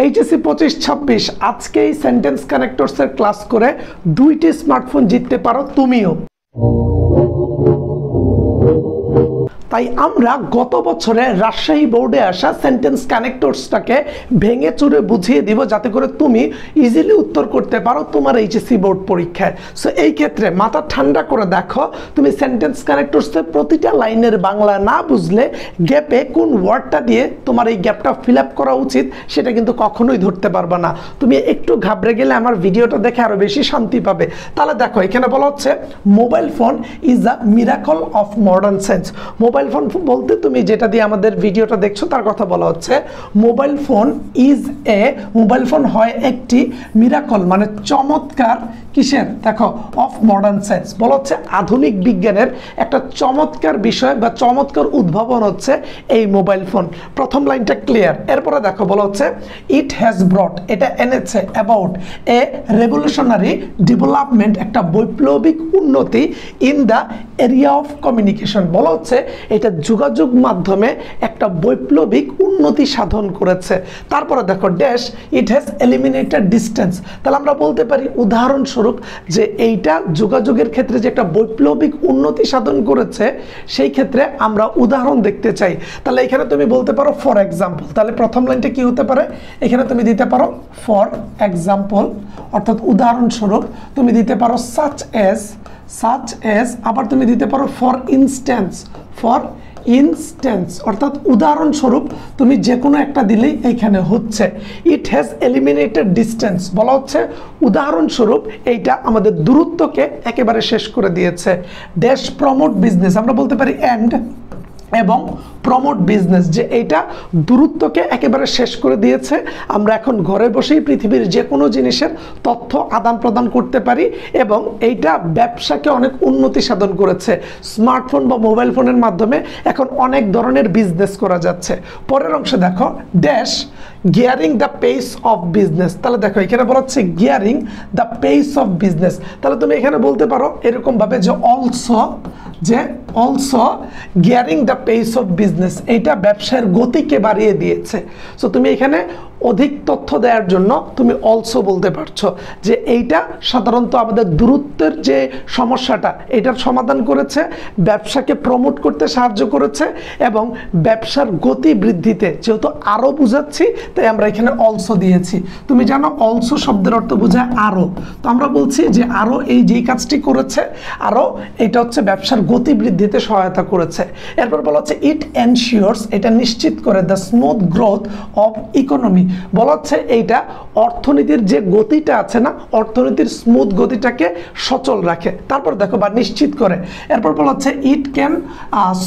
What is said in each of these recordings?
HSC 25-26 আজকে এই sentence কানেক্টরসের class করে 2টি স্মার্টফোন জিততে পারো তুমিও। তাই আমরা গত বছরে রাজশাহী বোর্ডে আসা সেন্টেন্স কানেক্টরসটাকে ভেঙে চুরে বুঝিয়ে দিব যাতে করে তুমি ইজিলি উত্তর করতে পারো তোমার এইচএসসি বোর্ড পরীক্ষায়। সো এই ক্ষেত্রে মাথা ঠান্ডা করে দেখো, তুমি সেন্টেন্স কানেক্টরসের প্রতিটা লাইনের বাংলা না বুঝলে গ্যাপে কোন ওয়ার্ডটা দিয়ে তোমার এই গ্যাপটা ফিল আপ করা উচিত সেটা কিন্তু কখনোই ধরতে পারবে না। তুমি একটু ঘাবড়ে গেলে আমার ভিডিওটা দেখে আরো বেশি শান্তি পাবে। তাহলে দেখো এখানে বলা হচ্ছে mobile phone is a miracle of modern science. Mobile phone বলতে তুমি যেটা দিয়ে আমাদের ভিডিওটা দেখছো তার কথা বলা হচ্ছে। Mobile phone is a, mobile phone হয় একটি মিরাকল মানে চমৎকার, কিসের দেখো অফ মডার্ন সায়েন্স, বলা হচ্ছে আধুনিক বিজ্ঞানের একটা চমৎকার বিষয় বা চমৎকার উদ্ভাবন হচ্ছে এই মোবাইল ফোন। প্রথম লাইনটা ক্লিয়ার। এরপরে দেখো বলা হচ্ছে ইট হ্যাজ ব্রট, এটা এনেছে অ্যাবাউট এ রেভলিউশনারি ডেভেলপমেন্ট, একটা বৈপ্লবিক উন্নতি in the area of communication, বলা হচ্ছে এটা যোগাযোগ মাধ্যমে একটা বৈপ্লবিক উন্নতি সাধন করেছে। তারপরে দেখো dash it has eliminated distance, তাহলে আমরা বলতে পারি উদাহরণস্বরূপ যে এইটা যোগাযোগের ক্ষেত্রে যে একটা বৈপ্লবিক উন্নতি সাধন করেছে সেই ক্ষেত্রে আমরা উদাহরণ দেখতে চাই। তাহলে এখানে তুমি বলতে পারো ফর এক্সাম্পল, তাহলে প্রথম লাইনটা কি হতে পারে, এখানে তুমি দিতে পারো ফর এক্সাম্পল অর্থাৎ উদাহরণস্বরূপ, তুমি দিতে পারো such as, আবার তুমি দিতে পারো ফর ইনস্ট্যান্স অর্থাৎ উদাহরণস্বরূপ, তুমি যে কোনো একটা দিলেই এইখানে হচ্ছে। ইট হ্যাজ এলিমিনেটেড ডিস্টেন্স, বলা হচ্ছে উদাহরণস্বরূপ এইটা আমাদের দূরত্বকে একেবারে শেষ করে দিয়েছে। ড্যাশ প্রমোট বিজনেস, আমরা বলতে পারি অ্যান্ড এবং প্রমোট বিজনেস, যে এইটা দূরত্বকে একেবারে শেষ করে দিয়েছে। আমরা এখন ঘরে বসেই পৃথিবীর যে কোনো জিনিসের তথ্য আদান প্রদান করতে পারি এবং এইটা ব্যবসাকে অনেক উন্নতি সাধন করেছে। স্মার্টফোন বা মোবাইল ফোনের মাধ্যমে এখন অনেক ধরনের বিজনেস করা যাচ্ছে। পরের অংশে দেখো dash gearing the pace of business, তাহলে দেখো এখানে বলা হচ্ছে gearing the pace of business, তাহলে তুমি এখানে বলতে পারো এরকম ভাবে যে also gearing the pace of business, এইটা ব্যবসার গতিকে বাড়িয়ে দিয়েছে। সো তুমি এখানে অধিক তথ্য দেওয়ার জন্য তুমি অলসো বলতে পারছো যে এইটা সাধারণত আমাদের দূরত্বের যে সমস্যাটা এটার সমাধান করেছে, ব্যবসাকে প্রমোট করতে সাহায্য করেছে এবং ব্যবসার গতি বৃদ্ধিতে, যেহেতু আরও বুঝাচ্ছি তাই আমরা এখানে অলসো দিয়েছি। তুমি জানো অলসো শব্দের অর্থ বোঝায় আরও, তো আমরা বলছি যে আরও এই যেই কাজটি করেছে, আরও এটা হচ্ছে ব্যবসার গতি বৃদ্ধিতে সহায়তা করেছে। এরপর বলা হচ্ছে ইট এনশিওরস, এটা নিশ্চিত করে the smooth growth of economy, বলা হচ্ছে এইটা অর্থনীতির যে গতিটা আছে না, অর্থনীতির স্মুথ গতিটাকে সচল রাখে। তারপর দেখো বা নিশ্চিত করে। এরপর বলা হচ্ছে it can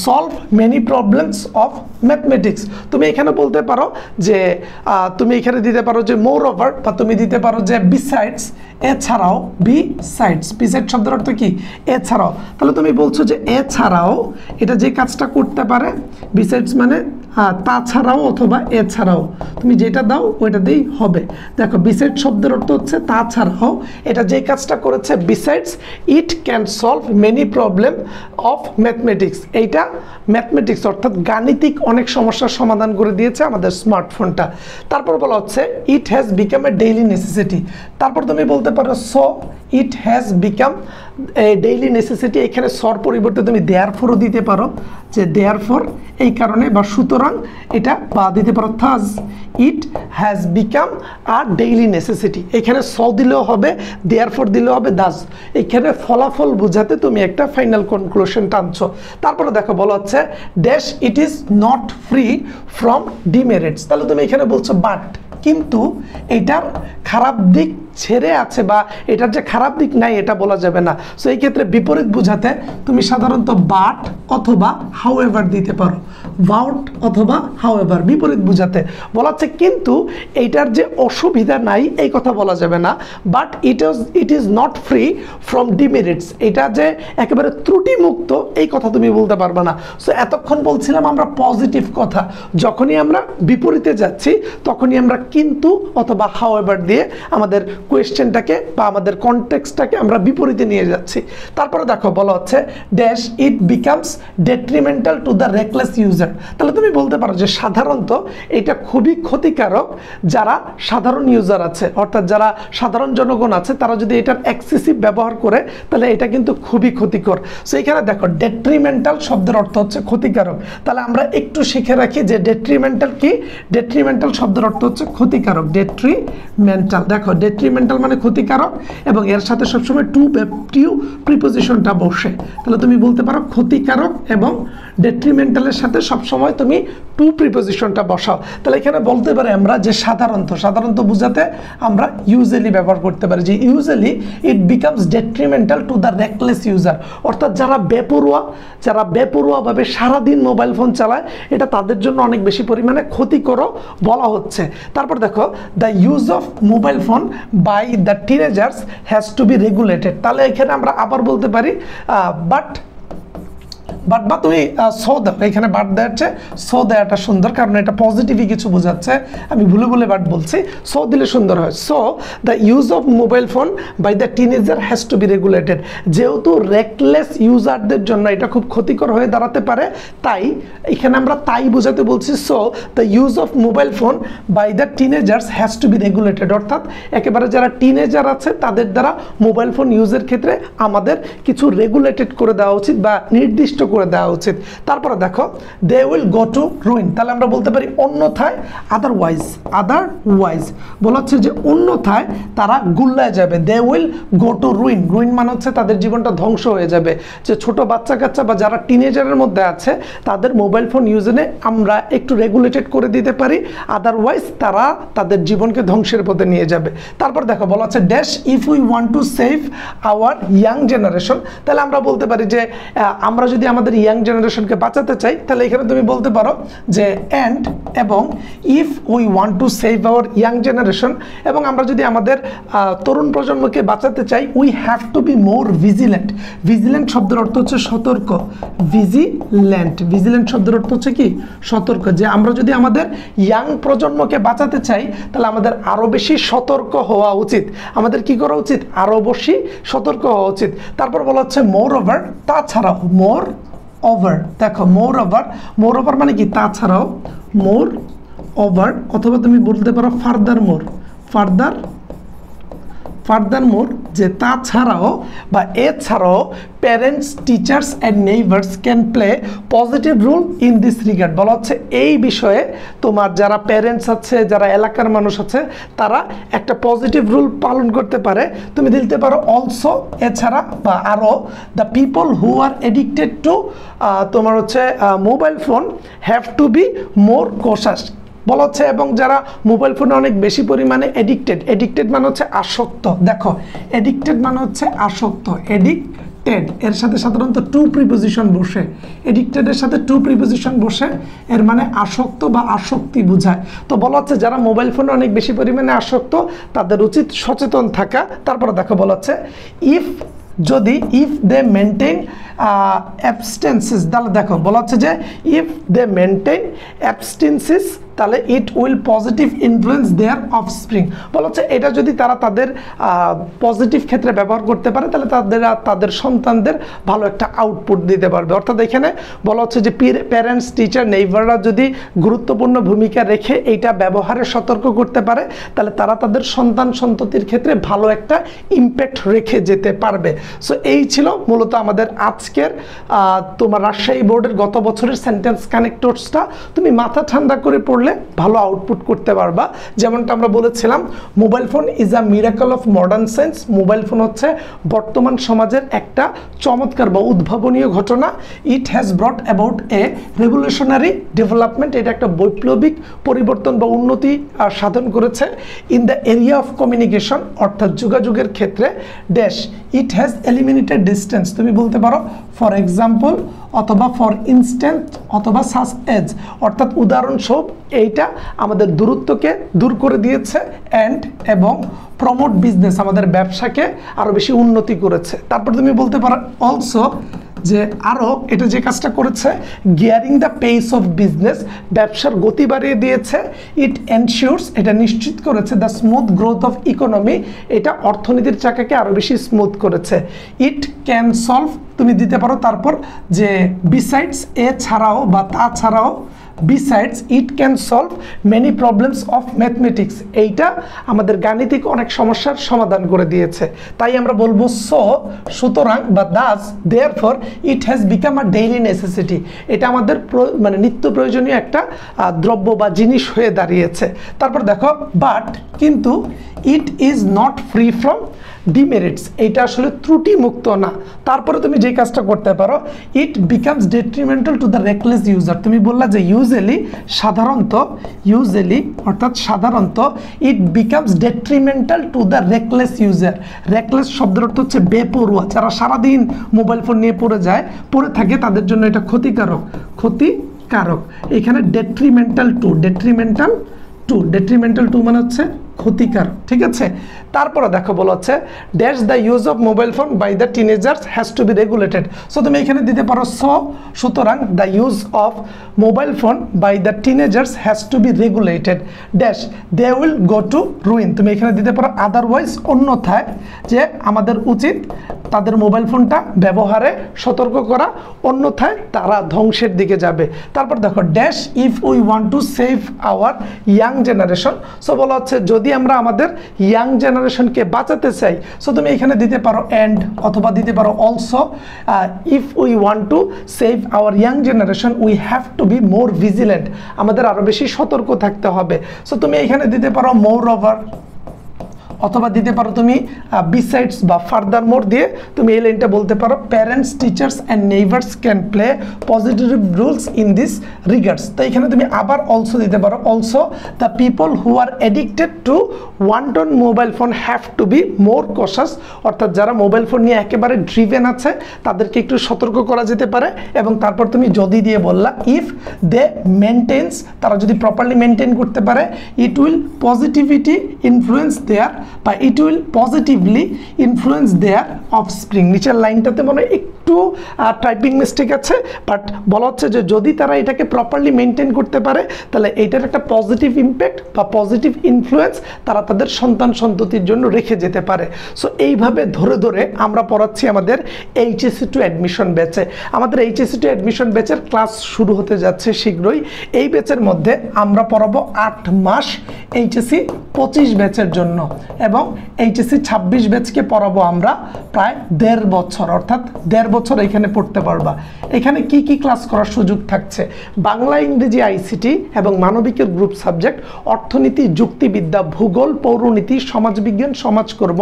solve many problems of mathematics, তুমি এখানে বলতে পারো যে তুমি এখানে দিতে পারো যে মোর ওভার, বা তুমি দিতে পারো যে বিসাইডস, এছাড়াও বিসাইড শব্দের অর্থ কি এছাড়াও, তাহলে তুমি বলছো যে এছাড়াও এটা যে কাজটা করতে পারে, বিসাইডস মানে তাছাড়াও অথবা এছাড়াও, তুমি যেটা দাও ওইটা দিয়েই হবে। দেখো বিসাইড শব্দের অর্থ হচ্ছে তাছাড়াও, এটা যে কাজটা করেছে besides it can solve many problem of mathematics, এইটা ম্যাথমেটিক্স অর্থাৎ গাণিতিক অনেক সমস্যার সমাধান করে দিয়েছে আমাদের স্মার্টফোনটা। তারপর বলা হচ্ছে it has become a daily necessity, তারপর তুমি বলতে পারো so it has become a daily necessity, এখানে সর পরিবর্তে তুমি দেয়ারফরও দিতে পারো যে দেয়ারফর এই কারণে, বা সুতরাং এটা, বা দিতে পারো thus it has become a daily necessity, এখানে স দিলেও হবে, দেয়ারফর দিলেও হবে, দাস, এখানে ফলাফল বোঝাতে তুমি একটা ফাইনাল কনক্লুশন টানছো। তারপরে দেখো বলা হচ্ছে dash it is not free from demerits, তাহলে তুমি এখানে বলছো বাট, কিন্তু এটার খারাপ দিক ছেড়ে আছে বা এটার যে খারাপ দিক নাই এটা বলা যাবে না। সো এই ক্ষেত্রে বিপরীত বোঝাতে তুমি সাধারণত বাট অথবা হাউএভার দিতে পারো, বাউট অথবা হাউএভার বিপরীত বোঝাতে বলা হচ্ছে, কিন্তু এইটার যে অসুবিধা নাই এই কথা বলা যাবে না। But it is not free from demerits, এটা যে একেবারে ত্রুটিমুক্ত এই কথা তুমি বলতে পারবে না। সো এতক্ষণ বলছিলাম আমরা পজিটিভ কথা, যখনই আমরা বিপরীতে যাচ্ছি তখনই আমরা কিন্তু অথবা হাউএভার দিয়ে আমাদের কোয়েশ্চেনটাকে বা আমাদের কনটেক্সটটাকে আমরা বিপরীতে নিয়ে যাচ্ছি। তারপরে দেখো বলা হচ্ছে dash it becomes detrimental to the reckless user. তাহলে তুমি বলতে পারো যে সাধারণত এটা খুবই ক্ষতিকারক যারা সাধারণ ইউজার আছে, অর্থাৎ যারা সাধারণ জনগণ আছে, তারা যদি এটার এক্সেসিভ ব্যবহার করে তাহলে এটা কিন্তু খুবই ক্ষতিকর। সো এখানে দেখো ডেট্রিমেন্টাল শব্দের অর্থ হচ্ছে ক্ষতিকারক। তাহলে আমরা একটু শিখে রাখি যে ডেট্রিমেন্টাল কি। ডেট্রিমেন্টাল শব্দের অর্থ হচ্ছে ক্ষতিকারক। ডেট্রিমেন্টাল, দেখো ডেট্রিমেন্টাল মানে ক্ষতিকারক এবং এর সাথে সবসময় টু প্রিপোজিশনটা বসে। তাহলে তুমি বলতে পারো ক্ষতিকারক এবং ডেট্রিমেন্টালের সাথে সবসময় তুমি টু প্রিপোজিশনটা বসাও। তাহলে এখানে বলতে পারি আমরা যে সাধারণত বোঝাতে আমরা ইউজুয়ালি ব্যবহার করতে পারি, যে usually it becomes detrimental to the reckless user, অর্থাৎ যারা বেপরোয়াভাবে সারাদিন মোবাইল ফোন চালায় এটা তাদের জন্য অনেক বেশি পরিমাণে ক্ষতিকরও বলা হচ্ছে। তারপর দেখো the use of mobile phone by the teenagers has to be regulated. তাহলে এখানে আমরা আবার বলতে পারি বাট বা তুমি সো দাও, এখানে বাট দেওয়াচ্ছে সো দেওয়াটা সুন্দর, কারণ এটা পজিটিভই কিছু বোঝাচ্ছে। আমি ভুলে বাট বলছি, সো দিলে সুন্দর হয়। So the use of mobile phone by the teenager has to be regulated. যেহেতু রেকলেস ইউজারদের জন্য এটা খুব ক্ষতিকর হয়ে দাঁড়াতে পারে, তাই এখানে আমরা তাই বোঝাতে বলছি। So the use of mobile phone by the teenagers has to be regulated, অর্থাৎ একেবারে যারা টিনেজার আছে তাদের দ্বারা মোবাইল ফোন ইউজের ক্ষেত্রে আমাদের কিছু রেগুলেটেড করে দেওয়া উচিত বা নির্দিষ্ট করে দেওয়া উচিত। তারপরে দেখো they will go to ruin. তাহলে আমরা বলতে পারি অন্যথায়, আদারওয়াইজ বলা হচ্ছে যে অন্যথায় তারা গুল্লায় যাবে। They will go to ruin মানে হচ্ছে তাদের জীবনটা ধ্বংস হয়ে যাবে। যে ছোট বাচ্চা কাচ্চা বা যারা টিনেজারের মধ্যে আছে তাদের মোবাইল ফোন ইউজে আমরা একটু রেগুলেটেড করে দিতে পারি, আদারওয়াইজ তারা তাদের জীবনকে ধ্বংসের পথে নিয়ে যাবে। তারপর দেখো বলা হচ্ছে dash if we want to save our young generation. তাহলে আমরা বলতে পারি যে আমরা যদি আমাদের ইয়াং জেনারেশনকে বাঁচাতে চাই, তাহলে এখানে তুমি বলতে পারো যে অ্যান্ড এবং if we want to save our young generation, এবং আমরা যদি আমাদের তরুণ প্রজন্মকে বাঁচাতে চাই we have to be more vigilant. Vigilant শব্দের অর্থ হচ্ছে সতর্ক। ভিজিল্যান্ট শব্দের অর্থ হচ্ছে কি সতর্ক। যে আমরা যদি আমাদের ইয়াং প্রজন্মকে বাঁচাতে চাই তাহলে আমাদের আরও বেশি সতর্ক হওয়া উচিত। আমাদের কি করা উচিত? আরও বেশি সতর্ক হওয়া উচিত। তারপর বলা হচ্ছে মোর ওভার, তাছাড়াও। মোর ওভার, দেখো মোর ওভার মানে কি তাছাড়াও। মোর ওভার, অথবা তুমি বলতে পারো ফার্দার মোর, যে তাছাড়াও বা এছাড়াও parents, teachers and neighbours can play positive role in this regard. বলা হচ্ছে এই বিষয়ে তোমার যারা প্যারেন্টস আছে, যারা এলাকার মানুষ আছে, তারা একটা পজিটিভ রোল পালন করতে পারে। তুমি দিতে পারো অলসো, এছাড়া বা আরও। The people who are addicted to তোমার হচ্ছে mobile phone have to be more cautious. বলা হচ্ছে এবং যারা মোবাইল ফোনে অনেক বেশি পরিমাণে এডিক্টেড মানে হচ্ছে আসক্ত। দেখো এডিক্টেড মানে হচ্ছে আসক্ত, এডিক্টেড এর সাথে সাধারণত টু প্রিপোজিশন বসে। এডিক্টেডের সাথে টু প্রিপোজিশন বসে, এর মানে আসক্ত বা আসক্তি বোঝায়। তো বলা হচ্ছে যারা মোবাইল ফোনে অনেক বেশি পরিমাণে আসক্ত তাদের উচিত সচেতন থাকা। তারপরে দেখো বলা হচ্ছে ইফ দে মেনটেন অ্যাবস্টেন্সিস। তাহলে দেখো বলা হচ্ছে যে ইফ দে মেনটেন অ্যাবস্টেন্সিস তাহলে it will positive influence their offspring. বলা হচ্ছে এটা যদি তারা তাদের পজিটিভ ক্ষেত্রে ব্যবহার করতে পারে তাহলে তাদের সন্তানদের ভালো একটা আউটপুট দিতে পারবে। অর্থাৎ এখানে বলা হচ্ছে যে প্যারেন্টস, টিচার, নেইবাররা যদি গুরুত্বপূর্ণ ভূমিকা রেখে এইটা ব্যবহারে সতর্ক করতে পারে তাহলে তারা তাদের সন্তান সন্ততির ক্ষেত্রে ভালো একটা ইম্প্যাক্ট রেখে যেতে পারবে। সো এই ছিল মূলত আমাদের আজকের তোমার রাজশাহী বোর্ডের গত বছরের সেন্টেন্স কানেক্টরসটা। তুমি মাথা ঠান্ডা করে পড়লে ভালো আউটপুট করতে পারবা। যেমনটা আমরা বলেছিলাম mobile phone is a miracle of modern science. Mobile phone হচ্ছে বর্তমান সমাজের একটা চমৎকার বা উদ্ভাবনীয় ঘটনা। It has brought about a revolutionary development. এটা একটা বৈপ্লবিক পরিবর্তন বা উন্নতি সাধন করেছে in the area of communication, অর্থাৎ যোগাযোগের ক্ষেত্রে। Dash it has eliminated distance. তুমি বলতে পারো ফর এক্সাম্পল, অথবা ফর ইনস্ট্যান্ট, অথবা সাচ এজ, অর্থাৎ উদাহরণস্বরূপ এইটা আমাদের দূরত্বকে দূর করে দিয়েছে এবং প্রমোট বিজনেস, আমাদের ব্যবসাকে আরও বেশি উন্নতি করেছে। তারপর তুমি বলতে পারো অলসো যে আরও এটা যে কাজটা করেছে, gearing the pace of business, ব্যবসার গতি বাড়িয়ে দিয়েছে। ইট এনশিওরস, এটা নিশ্চিত করেছে the smooth growth of economy, এটা অর্থনীতির চাকাকে আরও বেশি স্মুথ করেছে। ইট ক্যান সলভ, তুমি দিতে পারো তারপর যে বিসাইডস, এ ছাড়াও বা তা ছাড়াও, besides it can solve many problems of mathematics, এইটা আমাদের গাণিতিক অনেক সমস্যার সমাধান করে দিয়েছে। তাই আমরা বলবো সুতরাং বা thus therefore it has become a daily necessity, এটা আমাদের মানে নিত্য প্রয়োজনীয় একটা দ্রব্য বা জিনিস হয়ে দাঁড়িয়েছে। তারপর দেখো বাট, কিন্তু it is not free from demerits, এটা আসলে ত্রুটি মুক্ত না। তারপরে তুমি যে কাজটা করতে পারো, it becomes detrimental to the reckless user, তুমি বললা যে সাধারণত it becomes detrimental to the reckless user. Reckless শব্দের অর্থ হচ্ছে বেপরোয়া, যারা সারাদিন মোবাইল ফোন নিয়ে পড়ে থাকে তাদের জন্য এটা ক্ষতিকারক। এখানে ডেট্রিমেন্টাল টু মানে হচ্ছে ক্ষতিকার, ঠিক আছে। তারপরে দেখো বলা হচ্ছে dash the use of mobile phone by the teenagers has to be regulated. So তুমি এখানে দিতে পারো সুতরাং the use of mobile phone by the teenagers has to be regulated dash they will go to ruin, তুমি এখানে দিতে পারো otherwise, অন্যথায়, যে আমাদের উচিত তাদের মোবাইল ফোনটা ব্যবহারে সতর্ক করা, অন্যথায় তারা ধ্বংসের দিকে যাবে। তারপর দেখো dash if we want to save our young generation, so বলা হচ্ছে যদি আমরা আমাদের ইয়াং জেনারেশনকে বাঁচাতে চাই, সো তুমি এখানে দিতে পারো অ্যান্ড, অথবা দিতে পারো also. If we want to save our young generation we have to be more vigilant, আমাদের আরও বেশি সতর্ক থাকতে হবে। সো তুমি এখানে দিতে পারো মোর ওভার, অথবা দিতে পারো তুমি বিসাইডস বা ফার্দার মোর দিয়ে তুমি এই লাইনটা বলতে পারো parents, teachers and neighbours can play positive roles in this regards. তো এখানে তুমি আবার অলসো দিতে পারো, also the people who are addicted to wanton mobile phone have to be more cautious, অর্থাৎ যারা মোবাইল ফোন নিয়ে একেবারে ড্রিভেন আছে তাদেরকে একটু সতর্ক করা যেতে পারে। এবং তারপর তুমি যদি দিয়ে বললা ইফ দে মেনটেন্স, তারা যদি প্রপারলি মেনটেন করতে পারে, it will positivity influence their বা it will positively influence their offspring. নিচের লাইনটাতে মনে হয় একটু টাইপিং মিস্টেক আছে, বাট বলা হচ্ছে যে যদি তারা এটাকে প্রপারলি মেনটেন করতে পারে তাহলে এইটার একটা পজিটিভ ইম্প্যাক্ট বা পজিটিভ ইনফ্লুয়েন্স তারা তাদের সন্তান সন্ততির জন্য রেখে যেতে পারে। সো এইভাবে ধরে ধরে আমরা পড়াচ্ছি আমাদের এইচএসসি টু অ্যাডমিশন ব্যাচে। আমাদের এইচএসসি টু অ্যাডমিশন ব্যাচের ক্লাস শুরু হতে যাচ্ছে শীঘ্রই। এই ব্যাচের মধ্যে আমরা পড়াবো 8 মাস এইচএসসি 25 ব্যাচের জন্য, এবং এইচএসসি 26 ব্যাচকে পড়াবো আমরা প্রায় 1.5 বছর, অর্থাৎ 1.5 বছর এখানে পড়তে পারবা। এখানে কি কি ক্লাস করার সুযোগ থাকছে? বাংলা, ইংরেজি, আইসিটি এবং মানবিকের গ্রুপ সাবজেক্ট, অর্থনীতি, যুক্তিবিদ্যা, ভূগোল, পৌরনীতি, সমাজবিজ্ঞান, সমাজকর্ম,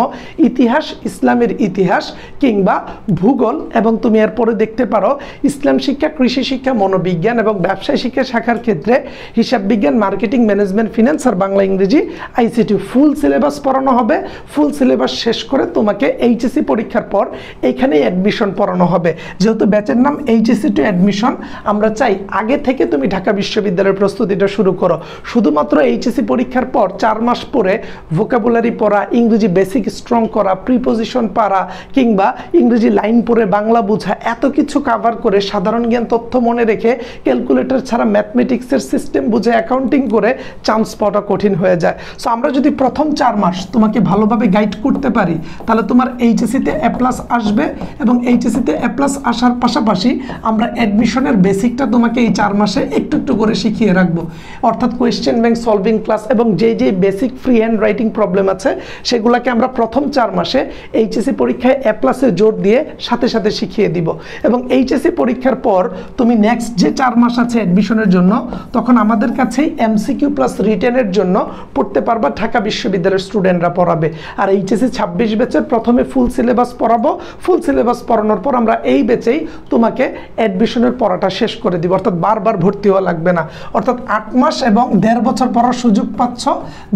ইতিহাস, ইসলামের ইতিহাস কিংবা ভূগোল, এবং তুমি এরপরে দেখতে পারো ইসলাম শিক্ষা, কৃষি শিক্ষা, মনোবিজ্ঞান এবং ব্যবসায় শিক্ষা শাখার ক্ষেত্রে হিসাব বিজ্ঞান, মার্কেটিং, ম্যানেজমেন্ট, ফিনান্স আর বাংলা, ইংরেজি, আইসিটি ফুল সিলেবাস পড়ানো হবে। ফুল সিলেবাস শেষ করে তোমাকে এইচএসসি পরীক্ষার পর এইখানেই অ্যাডমিশন পড়ানো হবে। যেহেতু ব্যাচের নাম এইচএসসি টু অ্যাডমিশন, আমরা চাই আগে থেকে তুমি ঢাকা বিশ্ববিদ্যালয়ের প্রস্তুতিটা শুরু করো। শুধুমাত্র এইচএসসি পরীক্ষার পর 4 মাস পরে ভোকাবুলারি পড়া, ইংরেজি বেসিক স্ট্রং করা, প্রিপোজিশন পারা কিংবা ইংরেজি লাইন পড়ে বাংলা বোঝা, এত কিছু কাভার করে সাধারণ জ্ঞান তথ্য মনে রেখে ক্যালকুলেটর ছাড়া ম্যাথমেটিক্সের সিস্টেম বুঝে অ্যাকাউন্টিং করে চান্স পাওয়াটা কঠিন হয়ে যায়। সো আমরা যদি প্রথম 4 মাস তোমাকে ভালোভাবে গাইড করতে পারি তাহলে তোমার এইচএসসিতে এ প্লাস আসবে, এবং এইচএসসিতে এ প্লাস আসার পাশাপাশি আমরা অ্যাডমিশনের বেসিকটা তোমাকে এই 4 মাসে একটু একটু করে শিখিয়ে রাখবো। অর্থাৎ কোয়েশ্চেন ব্যাংক, সলভিং ক্লাস এবং যে basic free hand writing problem আছে সেগুলোকে আমরা প্রথম 4 মাসে এইচএসসি পরীক্ষায় এ প্লাসে জোর দিয়ে সাথে সাথে শিখিয়ে দিব। এবং এইচএসসি পরীক্ষার পর তুমি নেক্সট যে 4 মাস আছে অ্যাডমিশনের জন্য, তখন আমাদের কাছেই এমসিকিউ প্লাস রিটেনের জন্য পড়তে পারবা, ঢাকা বিশ্ববিদ্যালয়ের স্টুডেন্টরা পড়াবে। আর এইচএসসি 26 ব্যাচের প্রথমে ফুল সিলেবাস পড়াবো। ফুল সিলেবাস পড়ানোর পর আমরা এই ব্যাচেই তোমাকে অ্যাডমিশনের পড়াটা শেষ করে দিব, অর্থাৎ বারবার ভর্তি হওয়া লাগবে না। অর্থাৎ 8 মাস এবং 1.5 বছর পড়ার সুযোগ পাচ্ছ।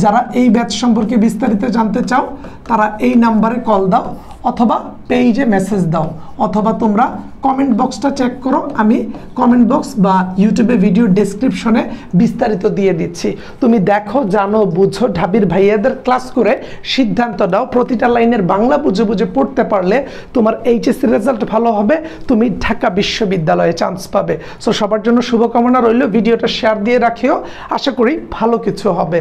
যারা এই ব্যাচ সম্পর্কে বিস্তারিত জানতে চাও তারা এই নাম্বারে কল দাও, অথবা পেজে মেসেজ দাও, অথবা তোমরা কমেন্ট বক্সটা চেক করো, আমি কমেন্ট বক্স বা ইউটিউবে ভিডিও ডেসক্রিপশনে বিস্তারিত দিয়ে দিচ্ছি। তুমি দেখো, জানো, বুঝো, ঢাবির ভাইয়াদের ক্লাস করে সিদ্ধান্ত দাও। প্রতিটা লাইনের বাংলা বুঝে বুঝে পড়তে পারলে তোমার এইচএসসি রেজাল্ট ভালো হবে, তুমি ঢাকা বিশ্ববিদ্যালয়ে চান্স পাবে। সো সবার জন্য শুভকামনা রইল। ভিডিওটা শেয়ার দিয়ে রাখিও, আশা করি ভালো কিছু হবে।